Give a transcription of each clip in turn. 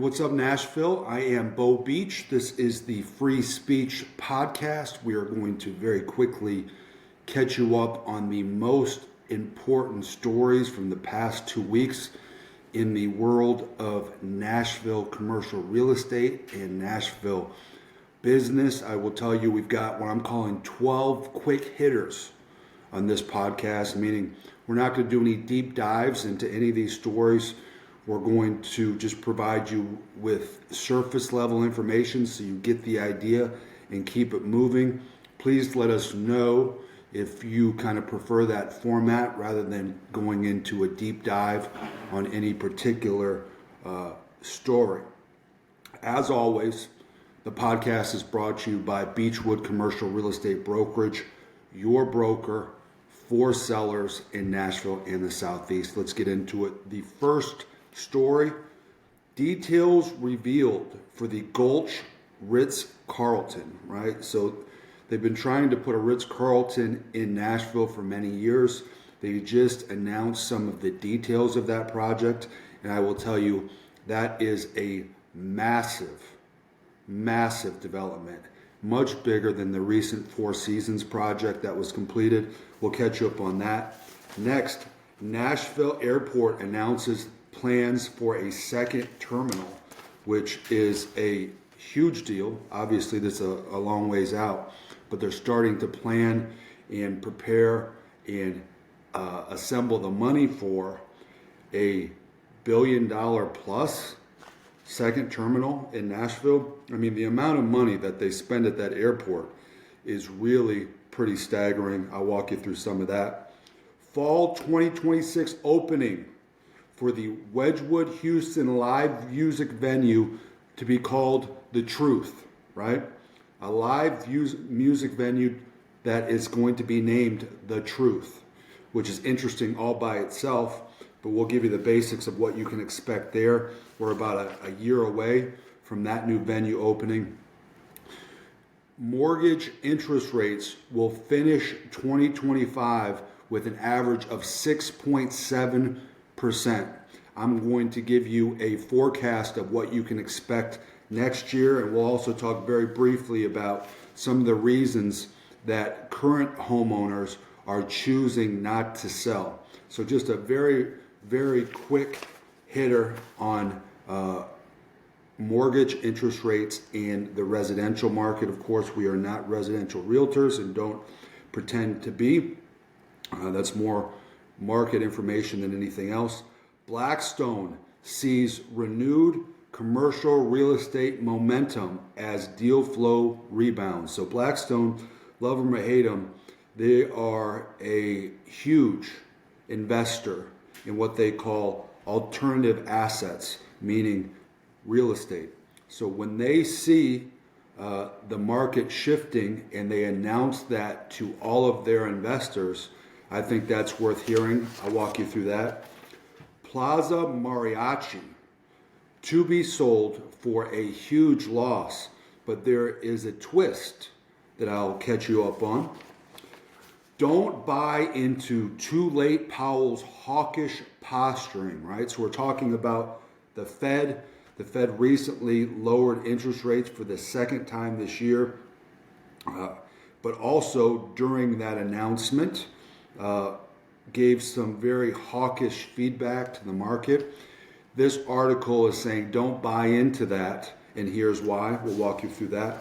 What's up, Nashville? I am Bo Beach. This is the Free Speech Podcast. We are going to very quickly catch you up on the most important stories from the past 2 weeks in the world of Nashville commercial real estate and Nashville business. I will tell you we've got what I'm calling 12 quick hitters on this podcast, meaning we're not going to do any deep dives into any of these stories. We're going to just provide you with surface level information so you get the idea and keep it moving. Please let us know if you kind of prefer that format rather than going into a deep dive on any particular story. As always, the podcast is brought to you by Beechwood Commercial Real Estate Brokerage, your broker for sellers in Nashville and the Southeast. Let's get into it. The first story: details revealed for the Gulch Ritz-Carlton, right? So they've been trying to put a Ritz-Carlton in Nashville for many years. They just announced some of the details of that project, and I will tell you that is a massive development, much bigger than the recent Four Seasons project that was completed. We'll catch you up on that. Next, Nashville Airport announces plans for a second terminal, which is a huge deal. Obviously, this is a long ways out, but they're starting to plan and prepare and assemble the money for a $1 billion plus second terminal in Nashville. I mean, the amount of money that they spend at that airport is really pretty staggering. I'll walk you through some of that. Fall 2026 opening for the Wedgwood Houston live music venue to be called the Truce, right? A live music venue that is going to be named the Truce, which is interesting all by itself, but we'll give you the basics of what you can expect there. We're about a year away from that new venue opening. Mortgage interest rates will finish 2025 with an average of 6.7%. I'm going to give you a forecast of what you can expect next year, and we'll also talk very briefly about some of the reasons that current homeowners are choosing not to sell. So just a very, very quick hitter on mortgage interest rates and the residential market. Of course, we are not residential realtors and don't pretend to be. That's more market information than anything else. Blackstone sees renewed commercial real estate momentum as deal flow rebounds. So Blackstone, love them or hate them, they are a huge investor in what they call alternative assets, meaning real estate. So when they see the market shifting and they announce that to all of their investors, I think that's worth hearing. I'll walk you through that. Plaza Mariachi to be sold for a huge loss, but there is a twist that I'll catch you up on. Don't buy into too late Powell's hawkish posturing, right? So we're talking about the Fed. The Fed recently lowered interest rates for the second time this year, but also during that announcement, gave some very hawkish feedback to the market. This article is saying don't buy into that, and here's why. We'll walk you through that.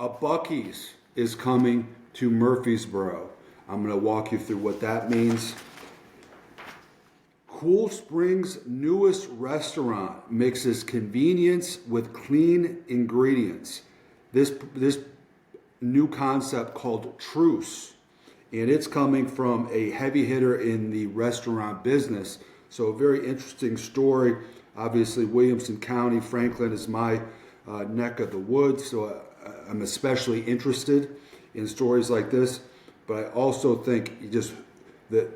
A Buc-ee's is coming to Murfreesboro. I'm going to walk you through what that means. Cool Springs' newest restaurant mixes convenience with clean ingredients. This new concept called Truce, and it's coming from a heavy hitter in the restaurant business. So a very interesting story. Obviously, Williamson County, Franklin is my neck of the woods, so I'm especially interested in stories like this. But I also think just that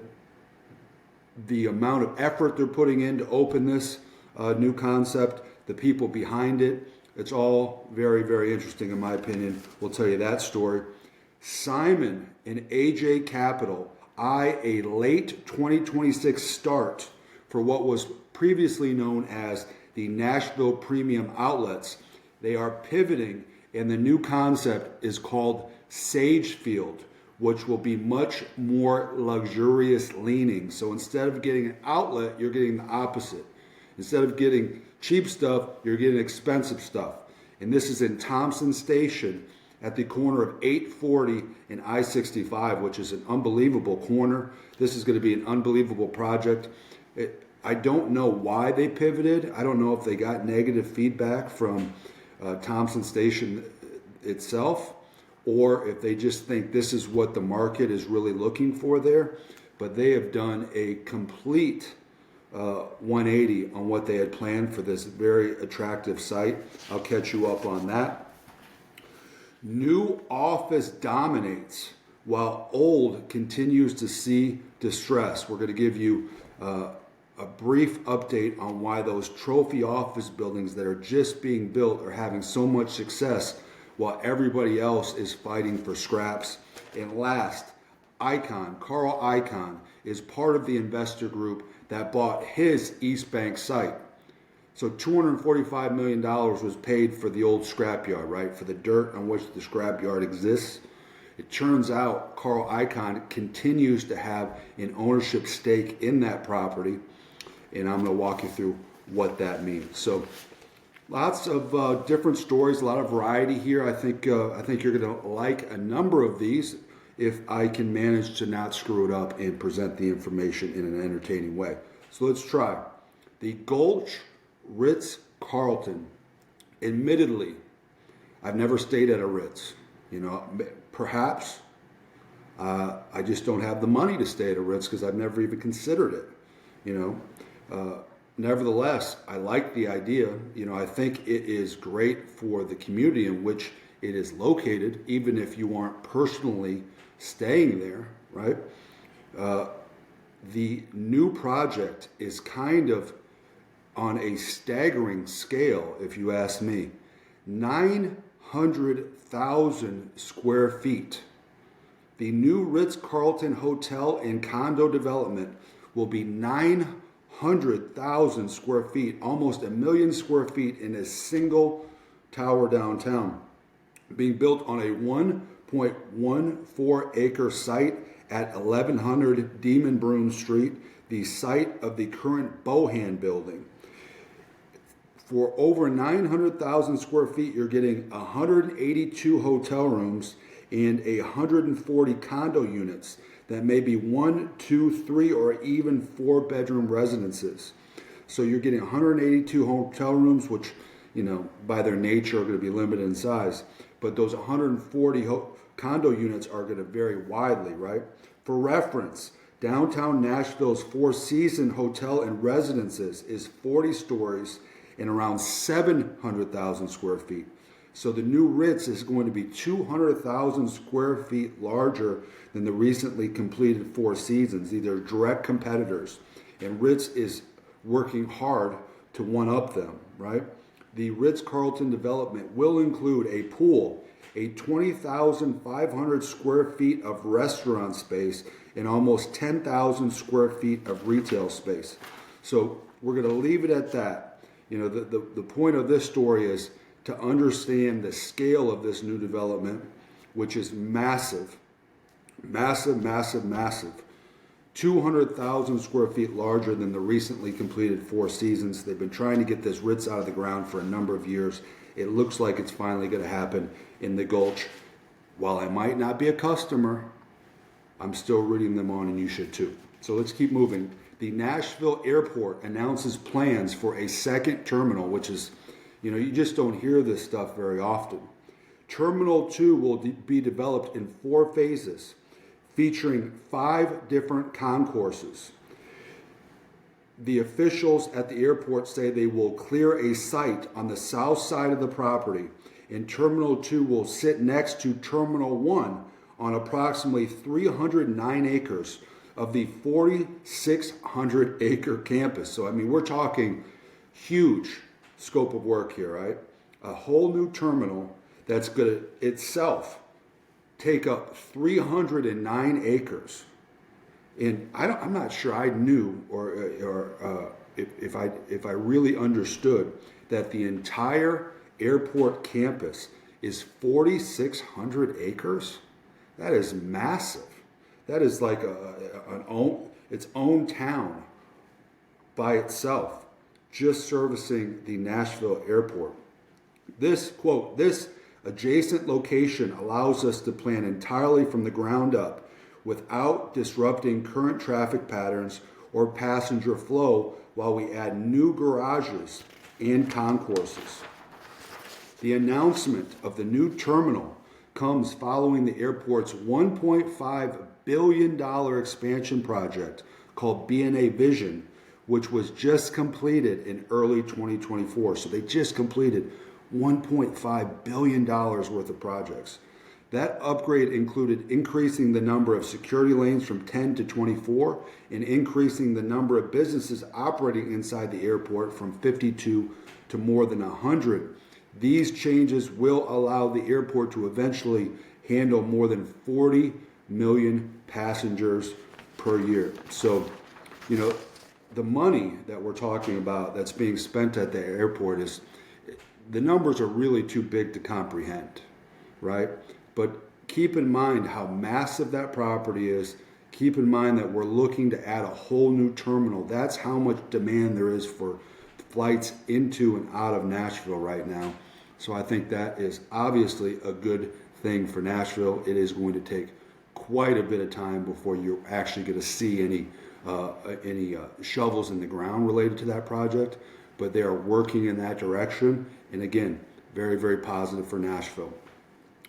the amount of effort they're putting in to open this new concept, the people behind it, it's all very, very interesting in my opinion. We'll tell you that story. Simon and AJ Capital eye a late 2026 start for what was previously known as the Nashville Premium Outlets. They are pivoting, and the new concept is called Sagefield, which will be much more luxurious leaning. So instead of getting an outlet, you're getting the opposite. Instead of getting cheap stuff, you're getting expensive stuff. And this is in Thompson Station at the corner of 840 and I-65, which is an unbelievable corner. This is going to be an unbelievable project. I don't know why they pivoted. I don't know if they got negative feedback from Thompson Station itself, or if they just think this is what the market is really looking for there. But they have done a complete 180 on what they had planned for this very attractive site. I'll catch you up on that. New office dominates while old continues to see distress. We're going to give you a brief update on why those trophy office buildings that are just being built are having so much success while everybody else is fighting for scraps. And last, Carl Icahn is part of the investor group that bought his East Bank site. So $245 million was paid for the old scrapyard, right? For the dirt on which the scrapyard exists. It turns out Carl Icahn continues to have an ownership stake in that property, and I'm going to walk you through what that means. So lots of different stories, a lot of variety here. I think you're going to like a number of these if I can manage to not screw it up and present the information in an entertaining way. So let's try. The Gulch Ritz Carlton. Admittedly, I've never stayed at a Ritz. Perhaps I just don't have the money to stay at a Ritz because I've never even considered it. Nevertheless, I like the idea. I think it is great for the community in which it is located, even if you aren't personally staying there, right? The new project is kind of on a staggering scale, if you ask me. 900,000 square feet. The new Ritz-Carlton Hotel and condo development will be 900,000 square feet, almost 1 million square feet in a single tower downtown, being built on a 1.14 acre site at 1100 Demon Broom Street, the site of the current Bohan building. For over 900,000 square feet, you're getting 182 hotel rooms and 140 condo units that may be 1, 2, 3, or even 4 bedroom residences. So you're getting 182 hotel rooms, which, by their nature are going to be limited in size. But those 140 condo units are going to vary widely, right? For reference, downtown Nashville's Four Seasons Hotel and Residences is 40 stories and around 700,000 square feet. So the new Ritz is going to be 200,000 square feet larger than the recently completed Four Seasons. These are direct competitors, and Ritz is working hard to one-up them, right? The Ritz-Carlton development will include a pool, a 20,500 square feet of restaurant space, and almost 10,000 square feet of retail space. So we're going to leave it at that. The point of this story is to understand the scale of this new development, which is massive, massive, massive, massive. 200,000 square feet larger than the recently completed Four Seasons. They've been trying to get this Ritz out of the ground for a number of years. It looks like it's finally going to happen in the Gulch. While I might not be a customer, I'm still rooting them on, and you should too. So let's keep moving. The Nashville Airport announces plans for a second terminal, which is, you just don't hear this stuff very often. Terminal 2 will be developed in 4 phases, featuring 5 different concourses. The officials at the airport say they will clear a site on the south side of the property, and Terminal 2 will sit next to Terminal 1 on approximately 309 acres of the 4,600 acre campus. So, we're talking huge scope of work here, right? A whole new terminal that's going to itself take up 309 acres. And I'm not sure I knew or if I really understood that the entire airport campus is 4,600 acres, that is massive. That is like its own town by itself, just servicing the Nashville airport. This, quote, this adjacent location allows us to plan entirely from the ground up without disrupting current traffic patterns or passenger flow while we add new garages and concourses. The announcement of the new terminal comes following the airport's $1.5 billion expansion project called B&A Vision, which was just completed in early 2024. So they just completed $1.5 billion worth of projects. That upgrade included increasing the number of security lanes from 10 to 24 and increasing the number of businesses operating inside the airport from 52 to more than 100. These changes will allow the airport to eventually handle more than 40 million passengers per year. So, you know, the money that we're talking about that's being spent at the airport is, the numbers are really too big to comprehend, right? But keep in mind how massive that property is. Keep in mind that we're looking to add a whole new terminal. That's how much demand there is for flights into and out of Nashville right now. So I think that is obviously a good thing for Nashville. It is going to take quite a bit of time before you're actually going to see any shovels in the ground related to that project. But they are working in that direction. And again, very, very positive for Nashville.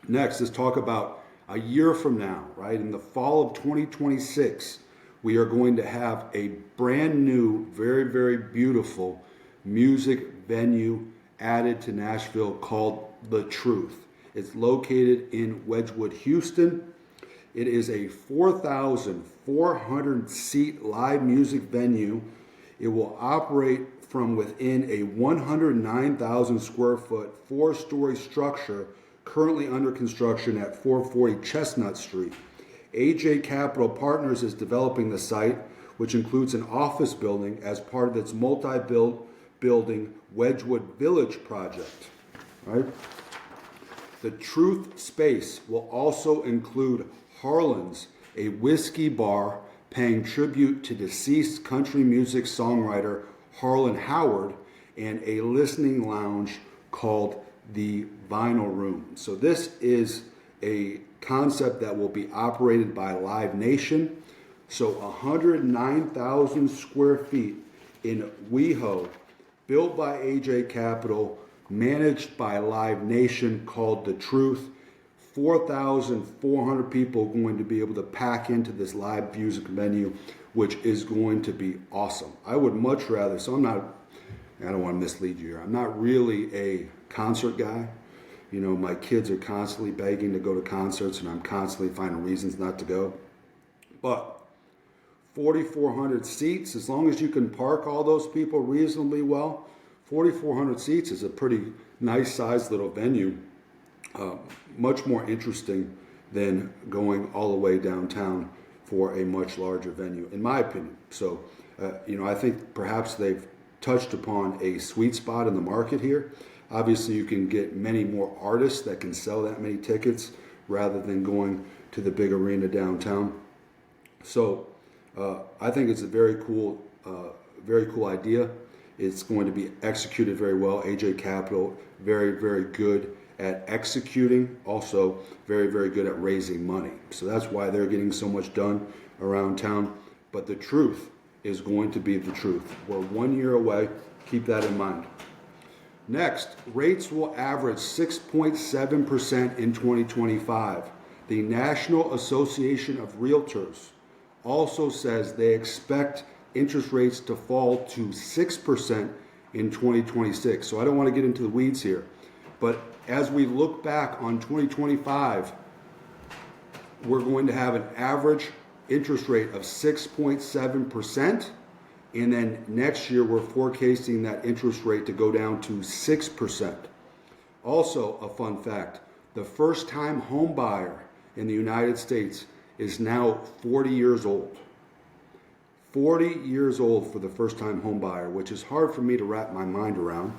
Next, let's talk about a year from now, right? In the fall of 2026, we are going to have a brand new, very, very beautiful music venue added to Nashville called The Truce. It's located in Wedgwood, Houston. It is a 4,400 seat live music venue. It will operate from within a 109,000 square foot, 4-story structure currently under construction at 440 Chestnut Street. AJ Capital Partners is developing the site, which includes an office building as part of its multi-building Wedgwood Village project. Right? The Truth space will also include Harlan's, a whiskey bar paying tribute to deceased country music songwriter Harlan Howard, and a listening lounge called the Vinyl Room. So this is a concept that will be operated by Live Nation. So 109,000 square feet in WeHo, built by AJ Capital, managed by Live Nation, called The Truth. 4,400 people going to be able to pack into this live music venue, which is going to be awesome. I would much rather, I don't want to mislead you here, I'm not really a concert guy. You know, my kids are constantly begging to go to concerts and I'm constantly finding reasons not to go. But 4,400 seats, as long as you can park all those people reasonably well, 4,400 seats is a pretty nice sized little venue. Much more interesting than going all the way downtown for a much larger venue, in my opinion. So, I think perhaps they've touched upon a sweet spot in the market here. Obviously, you can get many more artists that can sell that many tickets rather than going to the big arena downtown. So, I think it's a very cool idea. It's going to be executed very well. AJ Capital, very, very good at executing, also very, very good at raising money. So that's why they're getting so much done around town. But The Truth is going to be The Truth. We're 1 year away. Keep that in mind. Next, rates will average 6.7% in 2025. The National Association of Realtors also says they expect interest rates to fall to 6% in 2026. So I don't want to get into the weeds here. But as we look back on 2025, we're going to have an average interest rate of 6.7%. And then next year, we're forecasting that interest rate to go down to 6%. Also, a fun fact, the first-time home buyer in the United States is now 40 years old. 40 years old for the first time home buyer, which is hard for me to wrap my mind around.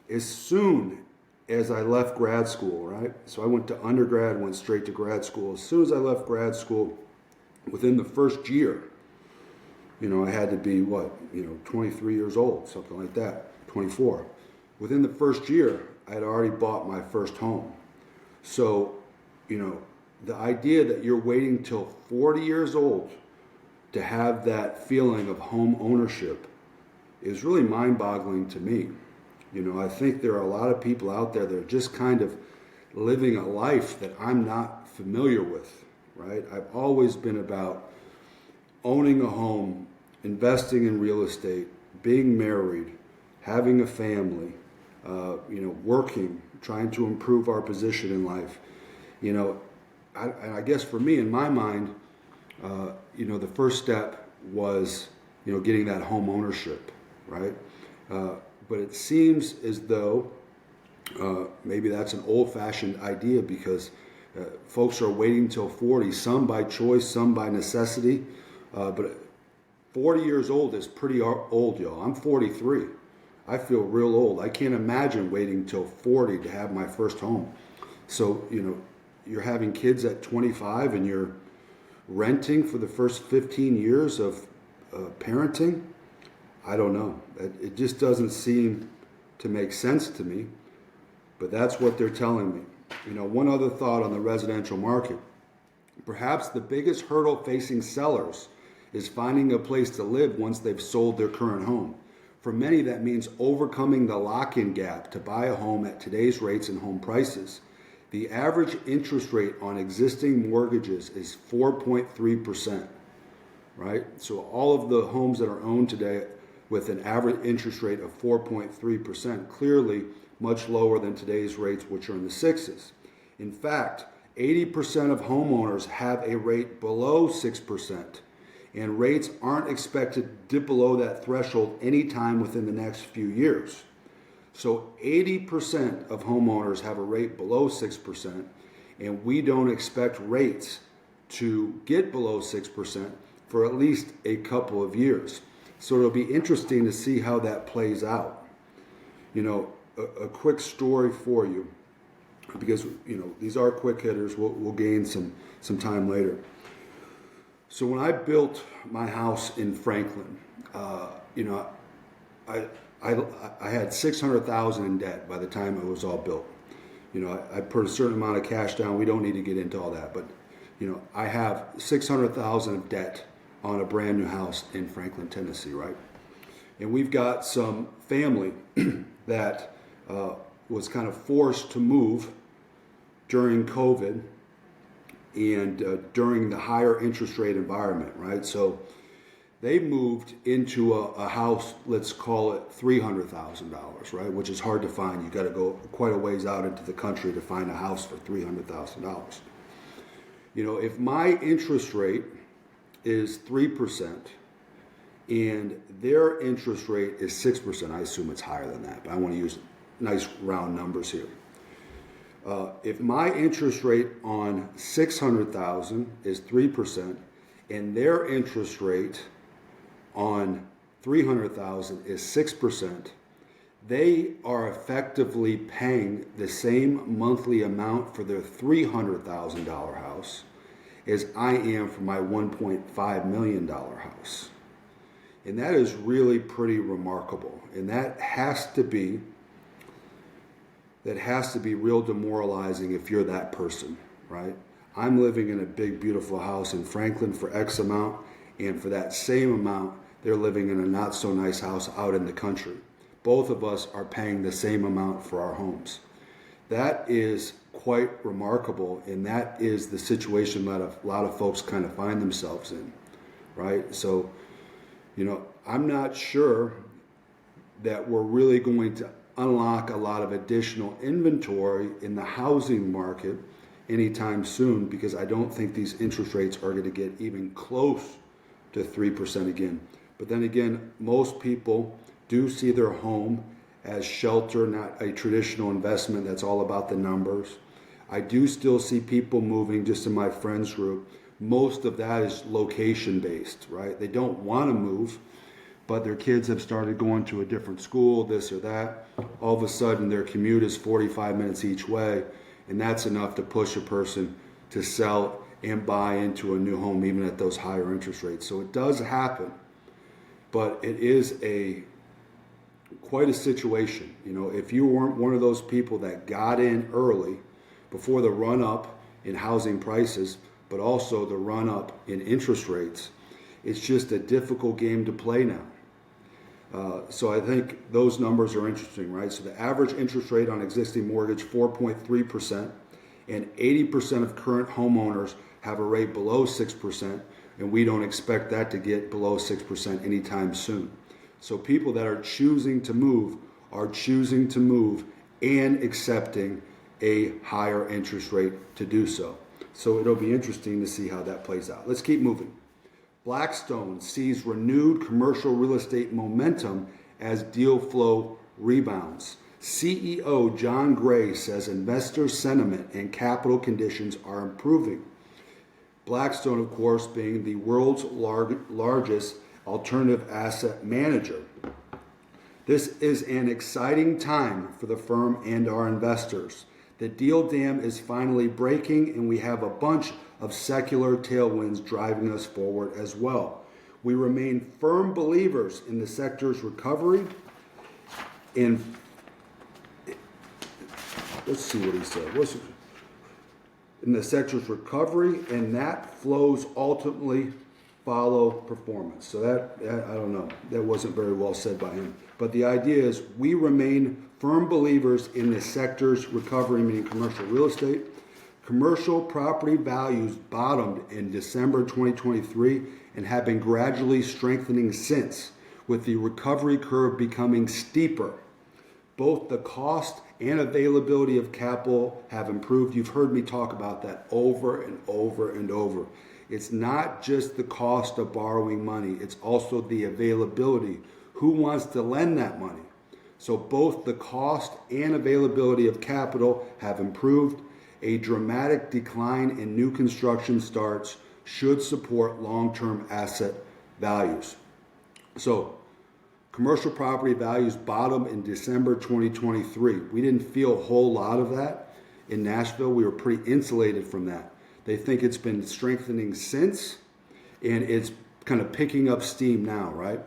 As soon as I left grad school, right? So I went to undergrad, went straight to grad school. As soon as I left grad school, within the first year, I had to be 23 years old, something like that, 24. Within the first year, I had already bought my first home. So, the idea that you're waiting till 40 years old to have that feeling of home ownership is really mind-boggling to me. I think there are a lot of people out there that are just kind of living a life that I'm not familiar with, right? I've always been about owning a home, investing in real estate, being married, having a family, working, trying to improve our position in life. I guess for me, in my mind, the first step was, getting that home ownership, right? But it seems as though maybe that's an old-fashioned idea because folks are waiting till 40, some by choice, some by necessity. But 40 years old is pretty old, y'all. I'm 43. I feel real old. I can't imagine waiting till 40 to have my first home. So, you're having kids at 25 and you're renting for the first 15 years of parenting. I don't know. It just doesn't seem to make sense to me, but that's what they're telling me. One other thought on the residential market. Perhaps the biggest hurdle facing sellers is finding a place to live once they've sold their current home. For many, that means overcoming the lock-in gap to buy a home at today's rates and home prices. The average interest rate on existing mortgages is 4.3%, right? So all of the homes that are owned today with an average interest rate of 4.3%, clearly much lower than today's rates, which are in the sixes. In fact, 80% of homeowners have a rate below 6%, and rates aren't expected to dip below that threshold anytime within the next few years. So 80% of homeowners have a rate below 6%, and we don't expect rates to get below 6% for at least a couple of years. So it'll be interesting to see how that plays out. A quick story for you, because these are quick hitters. We'll gain some time later. So when I built my house in Franklin, I had $600,000 in debt by the time it was all built. I put a certain amount of cash down. We don't need to get into all that, but I have $600,000 of debt on a brand new house in Franklin, Tennessee, right? And we've got some family that was kind of forced to move during COVID and during the higher interest rate environment, right? So they moved into a house, let's call it $300,000, right? Which is hard to find. You got to go quite a ways out into the country to find a house for $300,000. If my interest rate is 3% and their interest rate is 6%, I assume it's higher than that, but I want to use nice round numbers here. If my interest rate on $600,000 is 3% and their interest rate on $300,000 is 6%, they are effectively paying the same monthly amount for their $300,000 house as I am for my $1.5 million house. And that is really pretty remarkable. And that has to be real demoralizing if you're that person, right? I'm living in a big, beautiful house in Franklin for X amount, and for that same amount, they're living in a not so nice house out in the country. Both of us are paying the same amount for our homes. That is quite remarkable, and that is the situation that a lot of folks kind of find themselves in, right? So, I'm not sure that we're really going to unlock a lot of additional inventory in the housing market anytime soon, because I don't think these interest rates are going to get even close to 3% again. But then again, most people do see their home as shelter, not a traditional investment that's all about the numbers. I do still see people moving, just in my friends group, most of that is location based, right? They don't want to move, but their kids have started going to a different school, this or that. All of a sudden, their commute is 45 minutes each way, and that's enough to push a person to sell and buy into a new home, even at those higher interest rates. So it does happen, but it is quite a situation. You know, if you weren't one of those people that got in early before the run up in housing prices, but also the run up in interest rates, it's just a difficult game to play now. So I think those numbers are interesting, right? So the average interest rate on existing mortgage, 4.3%, and 80% of current homeowners have a rate below 6%, and we don't expect that to get below 6% anytime soon. So people that are choosing to move and accepting a higher interest rate to do so. So it'll be interesting to see how that plays out. Let's keep moving. Blackstone sees renewed commercial real estate momentum as deal flow rebounds. CEO John Gray says investor sentiment and capital conditions are improving. Blackstone, of course, being the world's largest alternative asset manager. This is an exciting time for the firm and our investors. The deal dam is finally breaking, and we have a bunch of secular tailwinds driving us forward as well. We remain firm believers in the sector's recovery. And let's see what he said. In the sector's recovery, and that flows ultimately follow performance. So that I don't know. That wasn't very well said by him. But the idea is we remain firm believers in the sector's recovery, meaning commercial real estate. Commercial property values bottomed in December 2023 and have been gradually strengthening since, with the recovery curve becoming steeper. Both the cost and availability of capital have improved. You've heard me talk about that over and over and over. It's not just the cost of borrowing money, it's also the availability. Who wants to lend that money? So both the cost and availability of capital have improved. A dramatic decline in new construction starts should support long-term asset values. So commercial property values bottomed in December 2023. We didn't feel a whole lot of that in Nashville. We were pretty insulated from that. They think it's been strengthening since, and it's kind of picking up steam now, right?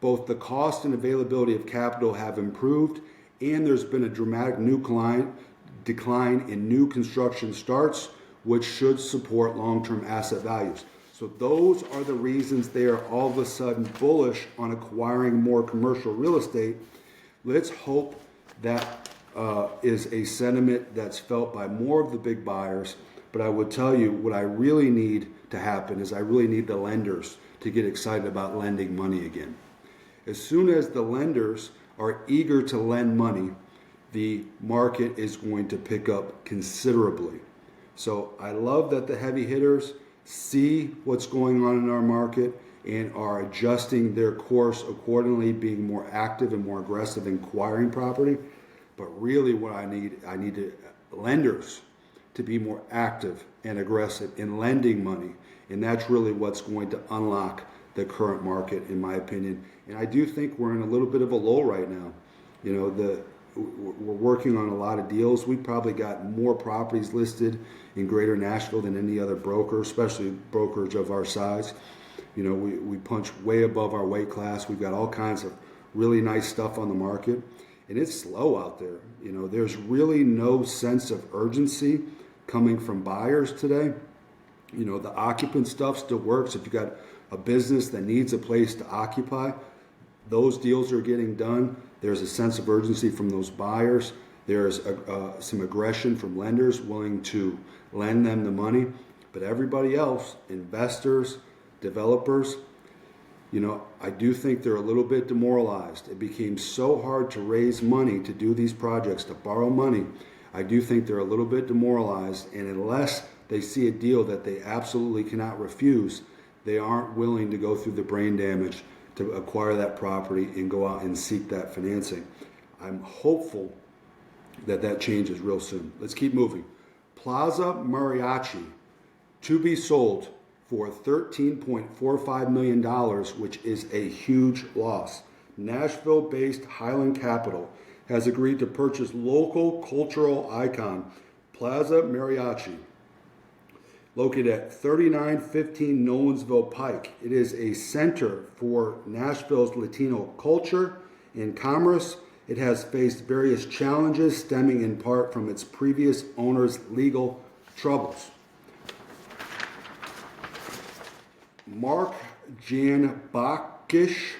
Both the cost and availability of capital have improved, and there's been a dramatic decline in new construction starts, which should support long-term asset values. So those are the reasons they are all of a sudden bullish on acquiring more commercial real estate. Let's hope that is a sentiment that's felt by more of the big buyers. But I would tell you what I really need to happen is I really need the lenders to get excited about lending money again. As soon as the lenders are eager to lend money, the market is going to pick up considerably. So I love that the heavy hitters see what's going on in our market and are adjusting their course accordingly, being more active and more aggressive in acquiring property. But really what I need lenders to be more active and aggressive in lending money. And that's really what's going to unlock the current market, in my opinion. And I do think we're in a little bit of a lull right now. You know, we're working on a lot of deals. We probably got more properties listed in greater Nashville than any other broker, especially brokerage of our size. You know, we punch way above our weight class. We've got all kinds of really nice stuff on the market. And it's slow out there. You know, there's really no sense of urgency coming from buyers today. You know, the occupant stuff still works. If you got a business that needs a place to occupy, those deals are getting done. There's a sense of urgency from those buyers. There's some aggression from lenders willing to lend them the money. But everybody else, investors, developers, you know, I do think they're a little bit demoralized. It became so hard to raise money to do these projects, to borrow money. I do think they're a little bit demoralized. And unless they see a deal that they absolutely cannot refuse, they aren't willing to go through the brain damage to acquire that property and go out and seek that financing. I'm hopeful that that changes real soon. Let's keep moving. Plaza Mariachi, to be sold for $13.45 million, which is a huge loss. Nashville-based Highland Capital has agreed to purchase local cultural icon Plaza Mariachi, located at 3915 Nolensville Pike. It is a center for Nashville's Latino culture and commerce. It has faced various challenges stemming in part from its previous owner's legal troubles. Mark Jan Baksh,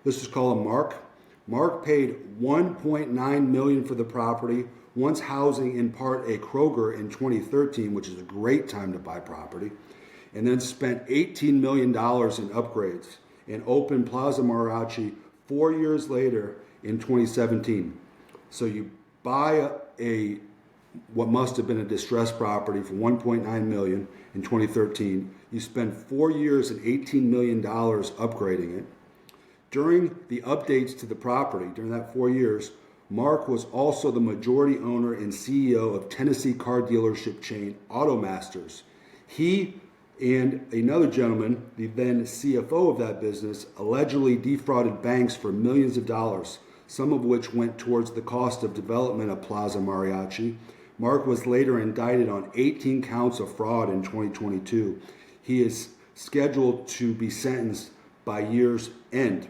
this is called Mark. Mark paid $1.9 million for the property, once housing in part a Kroger in 2013, which is a great time to buy property, and then spent $18 million in upgrades and opened Plaza Mariachi 4 years later in 2017. So you buy what must have been a distressed property for $1.9 million in 2013. You spend 4 years and $18 million upgrading it. During the updates to the property, during that 4 years, Mark was also the majority owner and CEO of Tennessee car dealership chain Automasters. He and another gentleman, the then CFO of that business, allegedly defrauded banks for millions of dollars, some of which went towards the cost of development of Plaza Mariachi. Mark was later indicted on 18 counts of fraud in 2022. He is scheduled to be sentenced by year's end.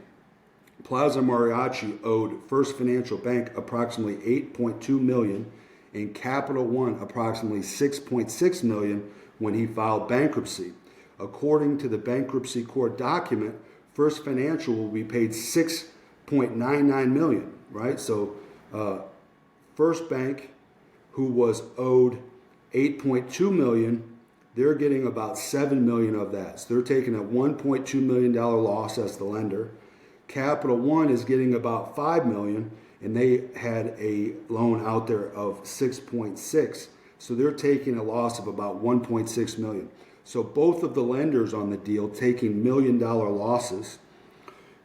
Plaza Mariachi owed First Financial Bank approximately $8.2 million and Capital One approximately $6.6 million when he filed bankruptcy. According to the bankruptcy court document, First Financial will be paid $6.99 million, right? So First Bank, who was owed $8.2 million, they're getting about $7 million of that. So they're taking a $1.2 million loss as the lender. Capital One is getting about $5 million, and they had a loan out there of $6.6. So they're taking a loss of about $1.6 million. So both of the lenders on the deal taking $1 million losses.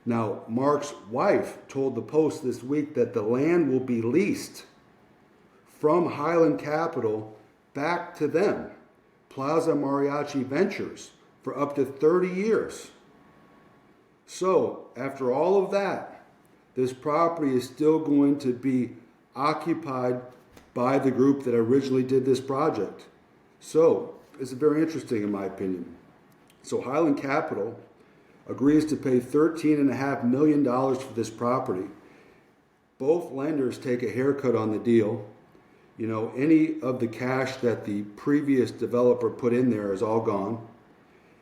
Now, Mark's wife told the Post this week that the land will be leased from Highland Capital back to them, Plaza Mariachi Ventures, for up to 30 years. So, after all of that, this property is still going to be occupied by the group that originally did this project. So, it's very interesting in my opinion. So Highland Capital agrees to pay $13.5 million for this property. Both lenders take a haircut on the deal. You know, any of the cash that the previous developer put in there is all gone.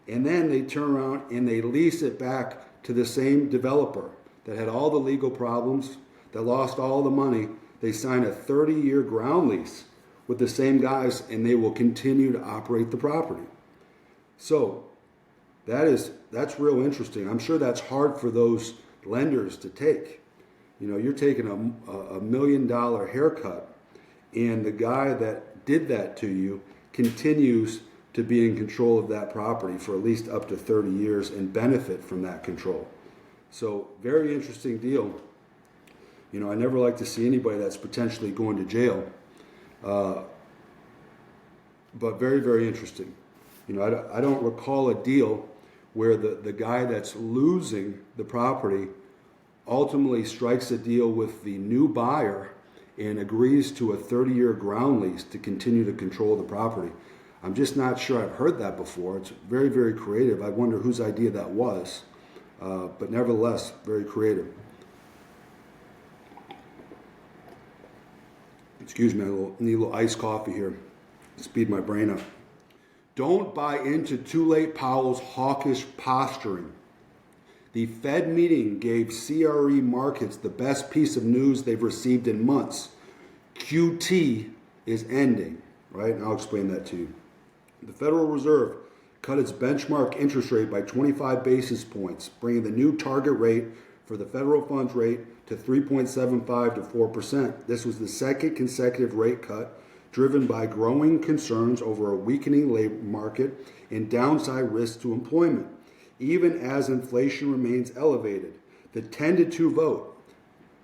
And then they turn around and they lease it back to the same developer that had all the legal problems, that lost all the money. They sign a 30-year ground lease with the same guys, and they will continue to operate the property. So that's real interesting. I'm sure that's hard for those lenders to take. You know, you're taking a $1 million haircut, and the guy that did that to you continues to be in control of that property for at least up to 30 years and benefit from that control. So very interesting deal. You know, I never like to see anybody that's potentially going to jail. But very, very interesting. You know, I don't recall a deal where the guy that's losing the property ultimately strikes a deal with the new buyer and agrees to a 30-year ground lease to continue to control the property. I'm just not sure I've heard that before. It's very, very creative. I wonder whose idea that was. But nevertheless, very creative. Excuse me, I need a little iced coffee here to speed my brain up. Don't buy into too late Powell's hawkish posturing. The Fed meeting gave CRE markets the best piece of news they've received in months. QT is ending, right? And I'll explain that to you. The Federal Reserve cut its benchmark interest rate by 25 basis points, bringing the new target rate for the federal funds rate to 3.75 to 4%. This was the second consecutive rate cut, driven by growing concerns over a weakening labor market and downside risks to employment, even as inflation remains elevated. The 10-2 vote,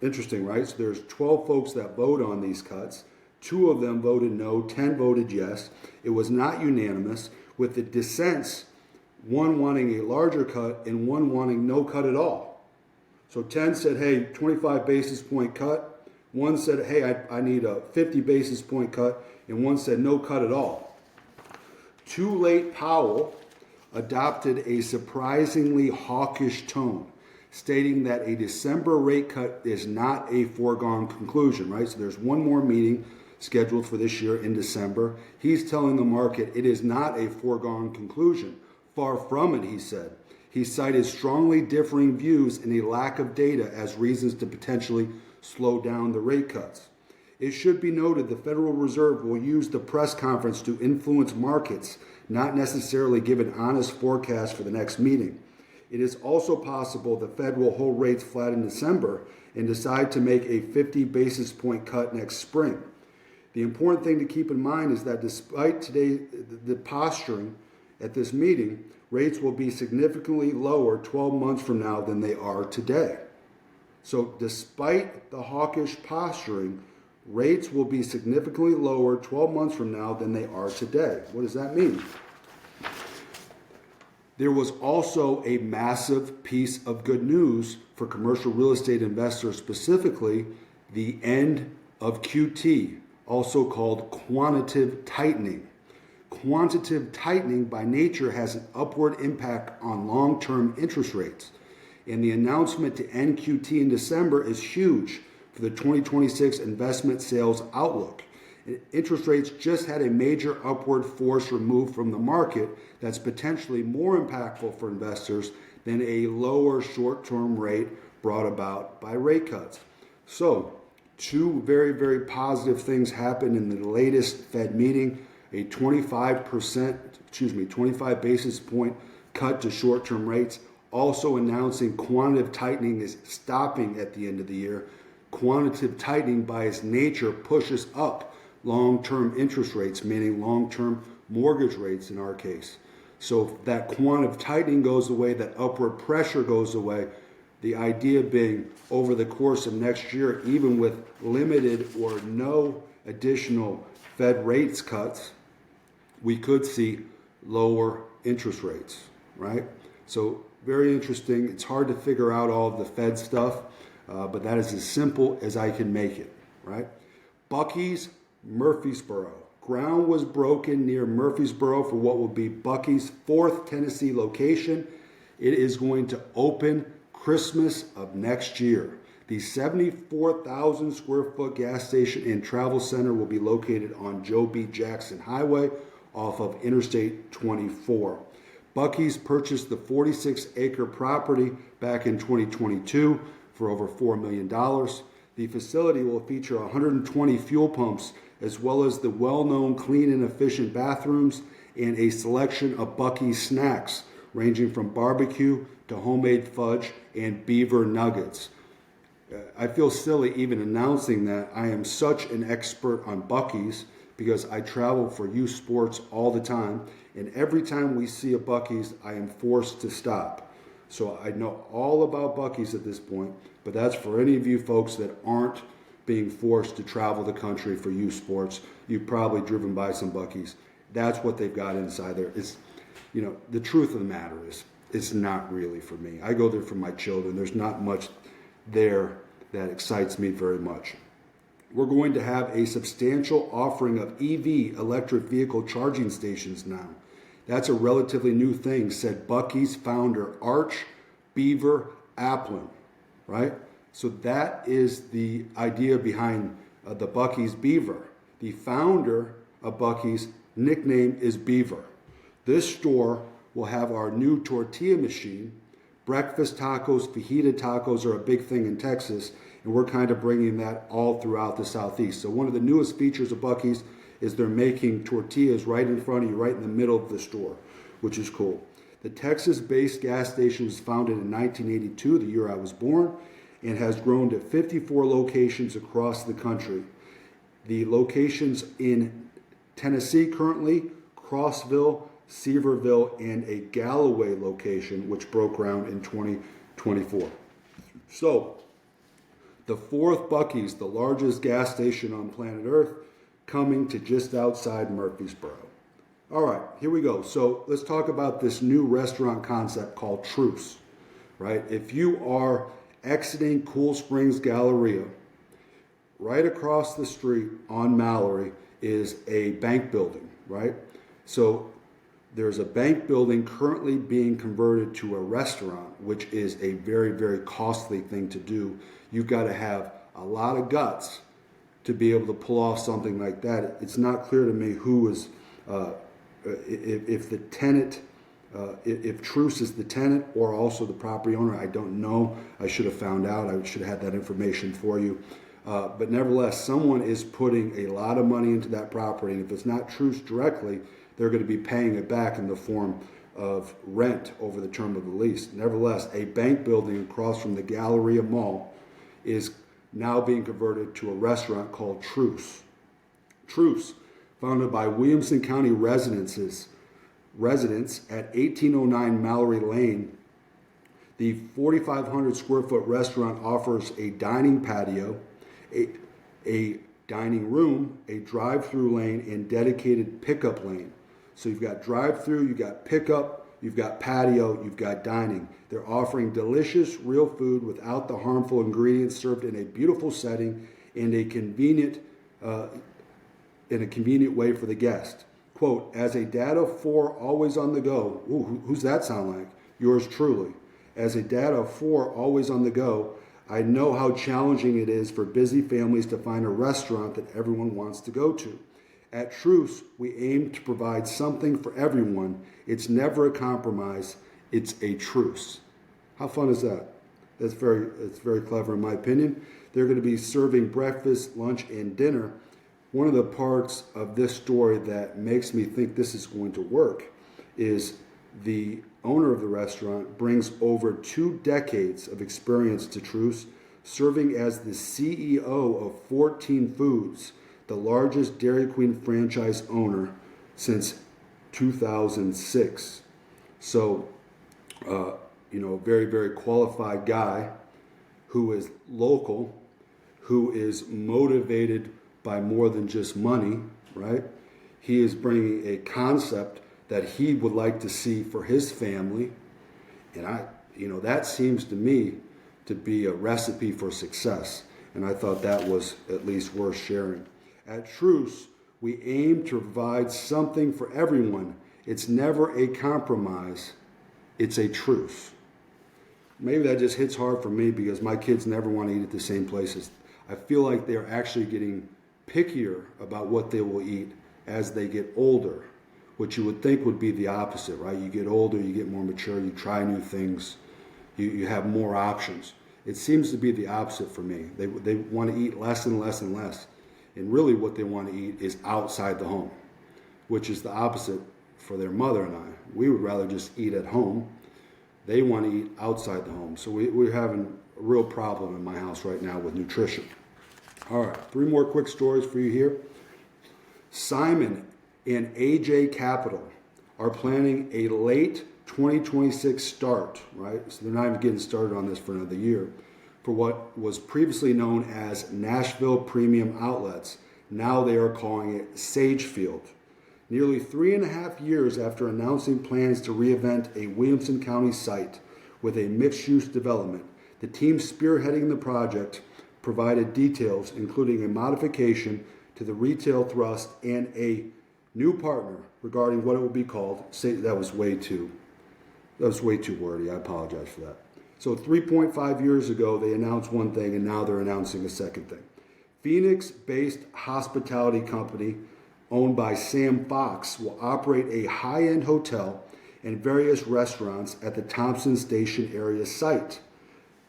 interesting, right? So there's 12 folks that vote on these cuts. 2 of them voted no, 10 voted yes. It was not unanimous, with the dissents, 1 wanting a larger cut and 1 wanting no cut at all. So 10 said, hey, 25 basis point cut. 1 said, hey, I need a 50 basis point cut. And 1 said no cut at all. Too late Powell adopted a surprisingly hawkish tone, stating that a December rate cut is not a foregone conclusion, right? So there's 1 more meeting scheduled for this year in December. He's telling the market it is not a foregone conclusion. Far from it, he said. He cited strongly differing views and a lack of data as reasons to potentially slow down the rate cuts. It should be noted the Federal Reserve will use the press conference to influence markets, not necessarily give an honest forecast for the next meeting. It is also possible the Fed will hold rates flat in December and decide to make a 50 basis point cut next spring. The important thing to keep in mind is that despite today the posturing at this meeting, rates will be significantly lower 12 months from now than they are today. So despite the hawkish posturing, rates will be significantly lower 12 months from now than they are today. What does that mean? There was also a massive piece of good news for commercial real estate investors, specifically the end of QT, also called quantitative tightening. Quantitative tightening by nature has an upward impact on long-term interest rates, and the announcement to end QT in December is huge for the 2026 investment sales outlook. Interest rates just had a major upward force removed from the market that's potentially more impactful for investors than a lower short-term rate brought about by rate cuts. So, 2 very, very positive things happened in the latest Fed meeting. A 25 basis point cut to short-term rates, also announcing quantitative tightening is stopping at the end of the year. Quantitative tightening by its nature pushes up long-term interest rates, meaning long-term mortgage rates in our case. So if that quantitative tightening goes away, that upward pressure goes away. The idea being over the course of next year, even with limited or no additional Fed rates cuts, we could see lower interest rates, right? So very interesting. It's hard to figure out all of the Fed stuff, but that is as simple as I can make it, right? Buc-ee's, Murfreesboro. Ground was broken near Murfreesboro for what will be Buc-ee's 4th Tennessee location. It is going to open Christmas of next year. The 74,000 square foot gas station and travel center will be located on Joe B. Jackson Highway off of Interstate 24. Buc-ee's purchased the 46-acre property back in 2022 for over $4 million. The facility will feature 120 fuel pumps as well as the well-known clean and efficient bathrooms and a selection of Buc-ee's snacks ranging from barbecue to homemade fudge and beaver nuggets. I feel silly even announcing that. I am such an expert on Buc-ee's because I travel for youth sports all the time, and every time we see a Buc-ee's, I am forced to stop. So I know all about Buc-ee's at this point, but that's for any of you folks that aren't being forced to travel the country for youth sports. You've probably driven by some Buc-ee's. That's what they've got inside there. It's, the truth of the matter is, it's not really for me. I go there for my children. There's not much there that excites me very much. We're going to have a substantial offering of EV, electric vehicle charging stations now. That's a relatively new thing, said Buc-ee's founder Arch Beaver Applin, right? So that is the idea behind the Buc-ee's Beaver. The founder of Buc-ee's nickname is Beaver. This store will have our new tortilla machine. Breakfast tacos, fajita tacos are a big thing in Texas, and we're kind of bringing that all throughout the Southeast. So one of the newest features of Buc-ee's is they're making tortillas right in front of you, right in the middle of the store, which is cool. The Texas-based gas station was founded in 1982, the year I was born, and has grown to 54 locations across the country. The locations in Tennessee currently, Crossville, Seaverville, and a Galloway location, which broke ground in 2024. So, the 4th Buc-ee's, the largest gas station on planet Earth, coming to just outside Murfreesboro. All right, here we go. So let's talk about this new restaurant concept called Truce, right? If you are exiting Cool Springs Galleria, right across the street on Mallory is a bank building, right? So there's a bank building currently being converted to a restaurant, which is a very, very costly thing to do. You've got to have a lot of guts to be able to pull off something like that. It's not clear to me who is, if the tenant, if Truce is the tenant or also the property owner. I don't know. I should have found out. I should have had that information for you. But nevertheless, someone is putting a lot of money into that property. And if it's not Truce directly, they're going to be paying it back in the form of rent over the term of the lease. Nevertheless, a bank building across from the Galleria Mall is now being converted to a restaurant called Truce. Truce, founded by Williamson County residents at 1809 Mallory Lane. The 4,500 square foot restaurant offers a dining patio, a dining room, a drive-through lane, and dedicated pickup lane. So you've got drive-through, you've got pickup, you've got patio, you've got dining. They're offering delicious, real food without the harmful ingredients, served in a beautiful setting and in a convenient way for the guest. Quote, as a dad of four always on the go, ooh, who's that sound like? Yours truly. As a dad of four always on the go, I know how challenging it is for busy families to find a restaurant that everyone wants to go to. At Truce, we aim to provide something for everyone. It's never a compromise. It's a truce. How fun is that? It's very clever in my opinion. They're going to be serving breakfast, lunch, and dinner. One of the parts of this story that makes me think this is going to work is the owner of the restaurant brings over 2 decades of experience to Truce, serving as the CEO of 14 Foods, the largest Dairy Queen franchise owner since 2006. So, a very, very qualified guy who is local, who is motivated by more than just money, right? He is bringing a concept that he would like to see for his family. And that seems to me to be a recipe for success. And I thought that was at least worth sharing. At Truce, we aim to provide something for everyone. It's never a compromise. It's a truce. Maybe that just hits hard for me because my kids never want to eat at the same places. I feel like they're actually getting pickier about what they will eat as they get older, which you would think would be the opposite, right? You get older, you get more mature, you try new things, you have more options. It seems to be the opposite for me. They want to eat less and less and less. And really what they want to eat is outside the home, which is the opposite for their mother and I. We would rather just eat at home. They want to eat outside the home. So we're having a real problem in my house right now with nutrition. All right, 3 more quick stories for you here. Simon and AJ Capital are planning a late 2026 start, right? So they're not even getting started on this for another year, for what was previously known as Nashville Premium Outlets. Now they are calling it Sagefield. Nearly 3.5 years after announcing plans to reinvent a Williamson County site with a mixed-use development, the team spearheading the project provided details, including a modification to the retail thrust and a new partner regarding what it will be called. That was way too wordy. I apologize for that. So 3.5 years ago, they announced one thing, and now they're announcing a second thing. Phoenix-based hospitality company owned by Sam Fox will operate a high-end hotel and various restaurants at the Thompson Station area site.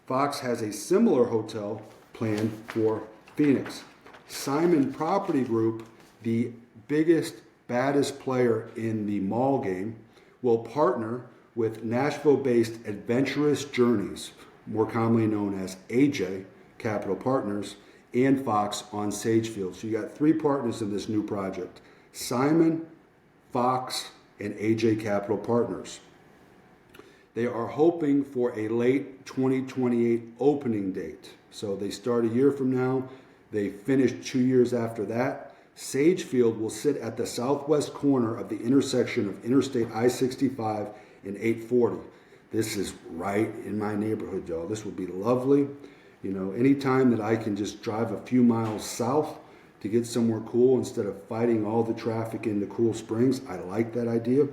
Fox has a similar hotel planned for Phoenix. Simon Property Group, the biggest, baddest player in the mall game, will partner with Nashville-based Adventurous Journeys, more commonly known as AJ Capital Partners, and Fox on Sagefield. So you got 3 partners in this new project: Simon, Fox, and AJ Capital Partners. They are hoping for a late 2028 opening date. So they start a year from now. They finish 2 years after that. Sagefield will sit at the southwest corner of the intersection of Interstate I-65 and 840. This is right in my neighborhood, y'all. This would be lovely. You know, anytime that I can just drive a few miles south to get somewhere cool instead of fighting all the traffic into Cool Springs, I like that idea.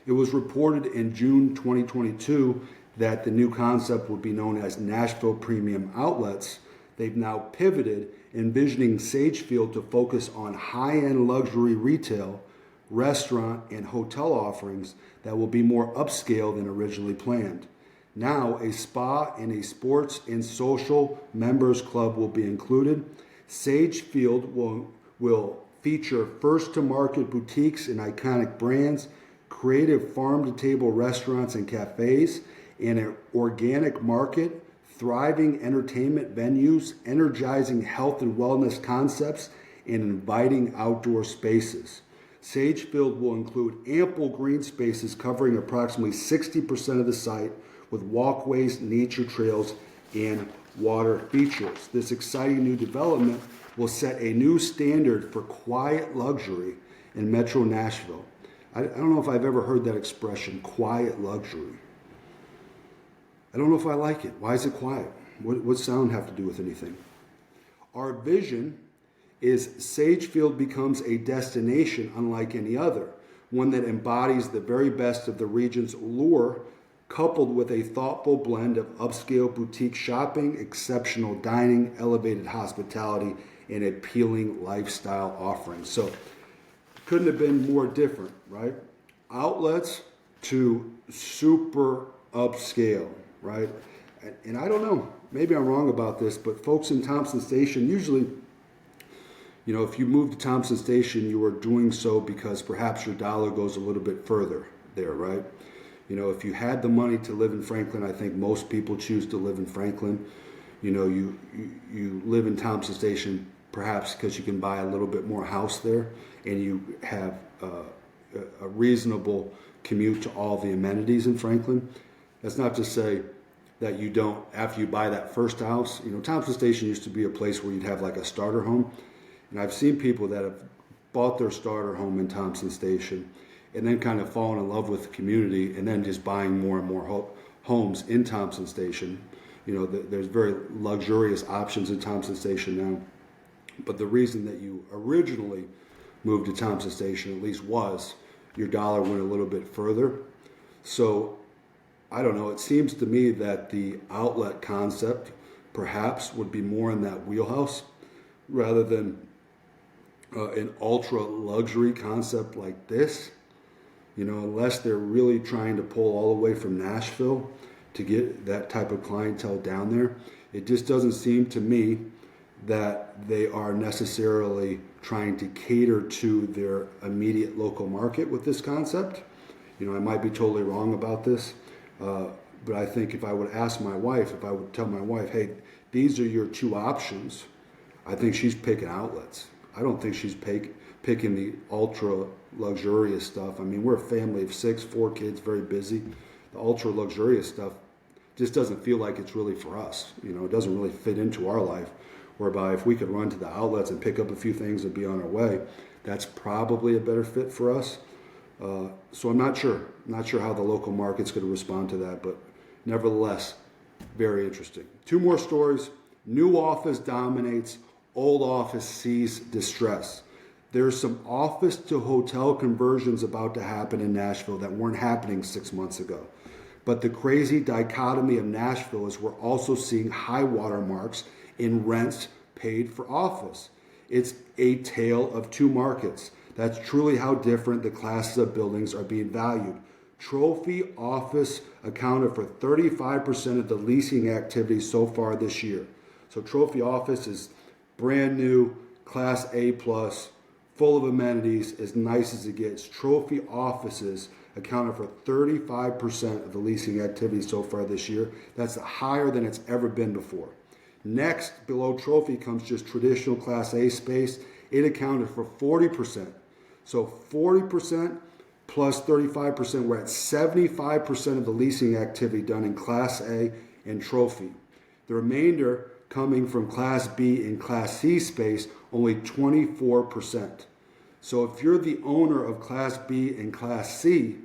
It was reported in June 2022 that the new concept would be known as Nashville Premium Outlets. They've now pivoted, envisioning Sagefield to focus on high-end luxury retail, restaurant, and hotel offerings that will be more upscale than originally planned. Now, a spa and a sports and social members club will be included. Sagefield will feature first-to-market boutiques and iconic brands, creative farm-to-table restaurants and cafes, and an organic market, thriving entertainment venues, energizing health and wellness concepts, and inviting outdoor spaces. Sagefield will include ample green spaces covering approximately 60% of the site with walkways, nature trails, and water features. This exciting new development will set a new standard for quiet luxury in Metro Nashville. I don't know if I've ever heard that expression, quiet luxury. I don't know if I like it. Why is it quiet? What sound have to do with anything? Our vision is Sagefield becomes a destination unlike any other, one that embodies the very best of the region's allure, coupled with a thoughtful blend of upscale boutique shopping, exceptional dining, elevated hospitality, and appealing lifestyle offerings. So couldn't have been more different, right? Outlets to super upscale, right? And I don't know, maybe I'm wrong about this, but folks in Thompson Station usually, you know, if you move to Thompson Station, you are doing so because perhaps your dollar goes a little bit further there, right? You know, if you had the money to live in Franklin, I think most people choose to live in Franklin. You know, you live in Thompson Station perhaps because you can buy a little bit more house there and you have a reasonable commute to all the amenities in Franklin. That's not to say that you don't, after you buy that first house, you know, Thompson Station used to be a place where you'd have like a starter home. And I've seen people that have bought their starter home in Thompson Station and then kind of fallen in love with the community and then just buying more and more homes in Thompson Station. You know, there's very luxurious options in Thompson Station now. But the reason that you originally moved to Thompson Station, at least was, your dollar went a little bit further. So, I don't know, it seems to me that the outlet concept perhaps would be more in that wheelhouse rather than an ultra luxury concept like this. You know, unless they're really trying to pull all the way from Nashville to get that type of clientele down there, it just doesn't seem to me that they are necessarily trying to cater to their immediate local market with this concept. You know, I might be totally wrong about this, but I think if I would ask my wife, if I would tell my wife, hey, these are your two options, I think she's picking outlets. I don't think she's picking the ultra luxurious stuff. I mean, we're a family of 6, 4 kids, very busy. The ultra luxurious stuff just doesn't feel like it's really for us. You know, it doesn't really fit into our life. Whereby if we could run to the outlets and pick up a few things and be on our way, that's probably a better fit for us. So I'm not sure. Not sure how the local market's going to respond to that, but nevertheless, very interesting. 2 more stories. New office dominates, old office sees distress. There's some office to hotel conversions about to happen in Nashville that weren't happening 6 months ago. But the crazy dichotomy of Nashville is we're also seeing high water marks in rents paid for office. It's a tale of 2 markets. That's truly how different the classes of buildings are being valued. Trophy office accounted for 35% of the leasing activity so far this year. So trophy office is brand new, class A plus, full of amenities, as nice as it gets. Trophy offices accounted for 35% of the leasing activity so far this year. That's higher than it's ever been before. Next, below trophy comes just traditional class A space. It accounted for 40%. So 40% plus 35%, we're at 75% of the leasing activity done in class A and trophy. The remainder coming from class B and class C space only 24%. So if you're the owner of Class B and Class C,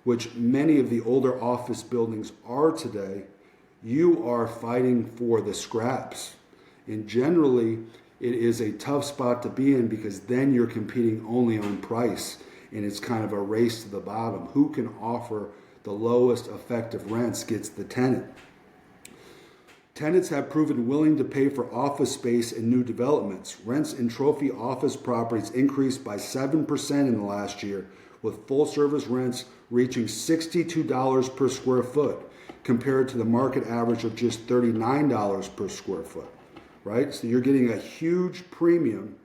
which many of the older office buildings are today, you are fighting for the scraps. And generally, it is a tough spot to be in because then you're competing only on price, and it's kind of a race to the bottom. Who can offer the lowest effective rents gets the tenant. Tenants have proven willing to pay for office space in new developments. Rents in trophy office properties increased by 7% in the last year, with full-service rents reaching $62 per square foot, compared to the market average of just $39 per square foot, right? So you're getting a huge premium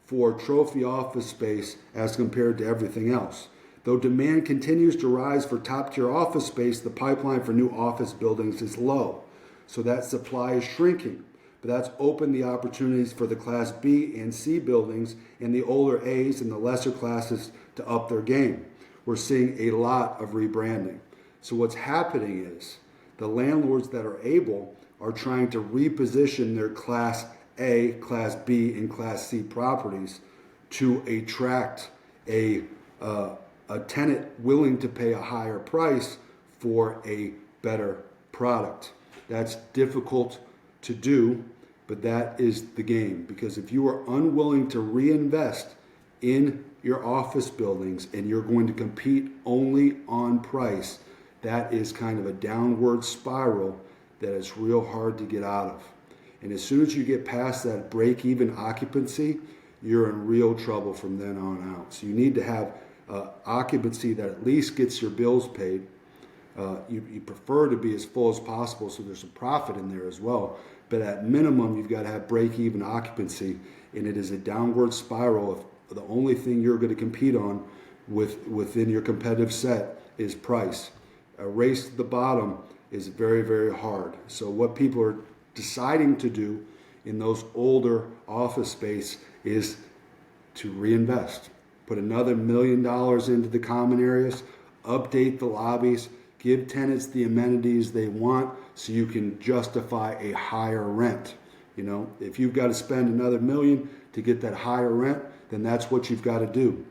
for trophy office space as compared to everything else. Though demand continues to rise for top-tier office space, the pipeline for new office buildings is low. So that supply is shrinking, but that's opened the opportunities for the Class B and C buildings and the older A's and the lesser classes to up their game. We're seeing a lot of rebranding. So what's happening is the landlords that are able are trying to reposition their Class A, Class B, and Class C properties to attract a tenant willing to pay a higher price for a better product. That's difficult to do, but that is the game. Because if you are unwilling to reinvest in your office buildings and you're going to compete only on price, that is kind of a downward spiral that is real hard to get out of. And as soon as you get past that break-even occupancy, you're in real trouble from then on out. So you need to have occupancy that at least gets your bills paid. You prefer to be as full as possible so there's a profit in there as well. But at minimum, you've got to have break-even occupancy, and it is a downward spiral if the only thing you're going to compete on within your competitive set is price. A race to the bottom is very, very hard. So what people are deciding to do in those older office space is to reinvest. Put another $1 million into the common areas, update the lobbies, give tenants the amenities they want so you can justify a higher rent. You know, if you've got to spend another $1 million to get that higher rent, then that's what you've got to do.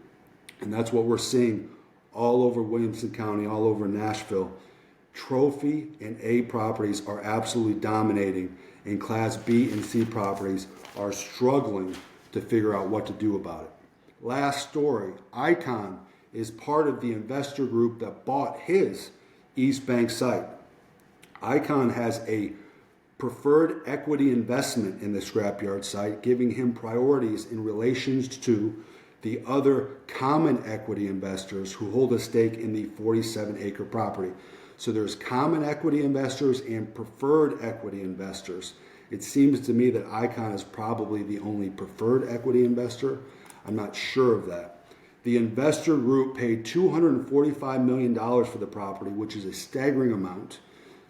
And that's what we're seeing all over Williamson County, all over Nashville. Trophy and A properties are absolutely dominating, and Class B and C properties are struggling to figure out what to do about it. Last story, Icon is part of the investor group that bought his East Bank site. Icon has a preferred equity investment in the scrapyard site, giving him priorities in relation to the other common equity investors who hold a stake in the 47-acre property. So there's common equity investors and preferred equity investors. It seems to me that Icon is probably the only preferred equity investor. I'm not sure of that. The investor group paid $245 million for the property, which is a staggering amount,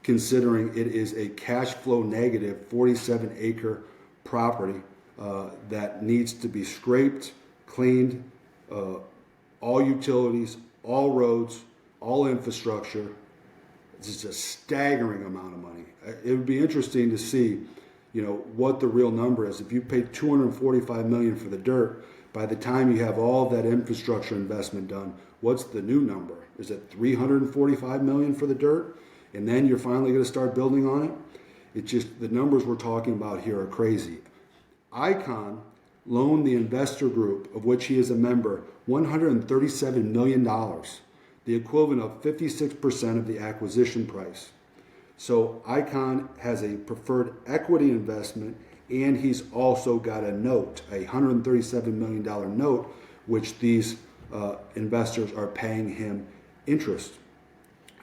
considering it is a cash flow negative 47-acre property that needs to be scraped, cleaned, all utilities, all roads, all infrastructure. It's just a staggering amount of money. It would be interesting to see, what the real number is. If you pay $245 million for the dirt, by the time you have all that infrastructure investment done, what's the new number? Is it $345 million for the dirt? And then you're finally going to start building on it? It's just, the numbers we're talking about here are crazy. Icon loaned the investor group, of which he is a member, $137 million, the equivalent of 56% of the acquisition price. So Icon has a preferred equity investment, and he's also got a note, a $137 million note, which these investors are paying him interest.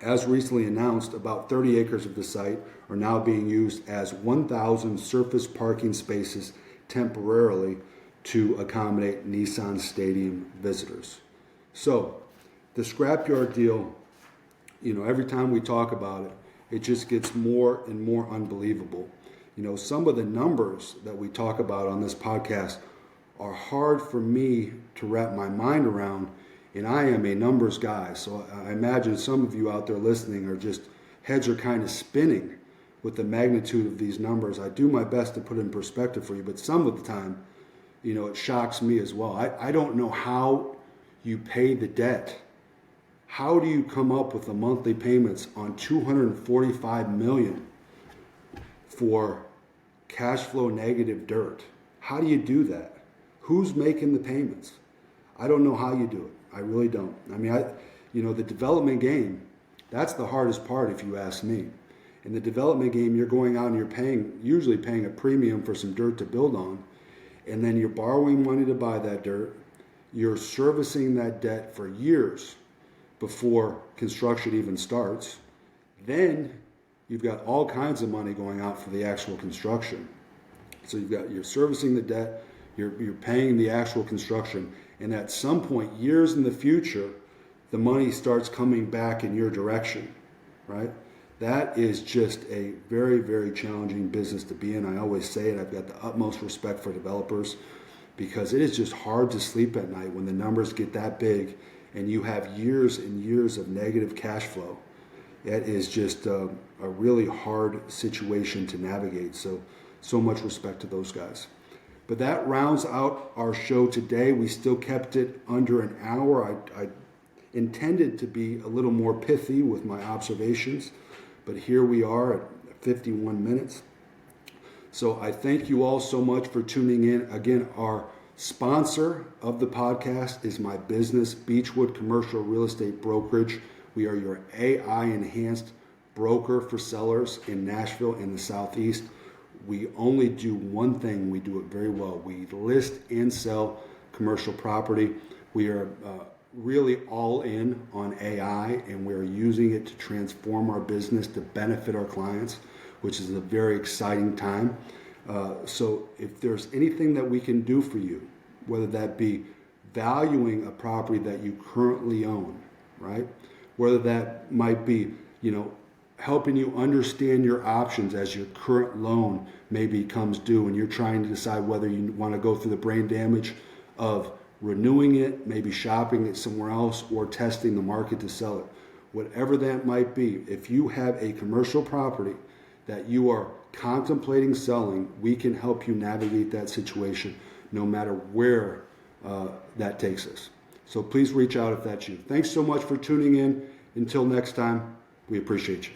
As recently announced, about 30 acres of the site are now being used as 1,000 surface parking spaces temporarily to accommodate Nissan Stadium visitors. So the scrapyard deal, every time we talk about it, it just gets more and more unbelievable. Some of the numbers that we talk about on this podcast are hard for me to wrap my mind around, and I am a numbers guy. So I imagine some of you out there listening heads are kind of spinning with the magnitude of these numbers. I do my best to put it in perspective for you, but some of the time, it shocks me as well. I don't know how you pay the debt. How do you come up with the monthly payments on $245 million for cash flow negative dirt? How do you do that? Who's making the payments? I don't know how you do it. I really don't. I mean, the development game, that's the hardest part if you ask me. In the development game, you're going out and you're usually paying a premium for some dirt to build on, and then you're borrowing money to buy that dirt. You're servicing that debt for years before construction even starts. Then you've got all kinds of money going out for the actual construction. So you're servicing the debt, you're paying the actual construction, and at some point, years in the future, the money starts coming back in your direction, right? That is just a very, very challenging business to be in. I always say it, I've got the utmost respect for developers because it is just hard to sleep at night when the numbers get that big and you have years and years of negative cash flow. It is just a really hard situation to navigate. So much respect to those guys. But that rounds out our show today. We still kept it under an hour. I intended to be a little more pithy with my observations, but here we are at 51 minutes. So I thank you all so much for tuning in. Again, our sponsor of the podcast is my business, Beechwood Commercial Real Estate Brokerage. We are your AI-enhanced broker for sellers in Nashville and the Southeast. We only do one thing. We do it very well. We list and sell commercial property. We are really all in on AI, and we're using it to transform our business to benefit our clients, which is a very exciting time. So if there's anything that we can do for you, whether that be valuing a property that you currently own, right? Whether that might be, helping you understand your options as your current loan maybe comes due and you're trying to decide whether you want to go through the brain damage of renewing it, maybe shopping it somewhere else, or testing the market to sell it. Whatever that might be, if you have a commercial property that you are contemplating selling, we can help you navigate that situation no matter where that takes us. So please reach out if that's you. Thanks so much for tuning in. Until next time, we appreciate you.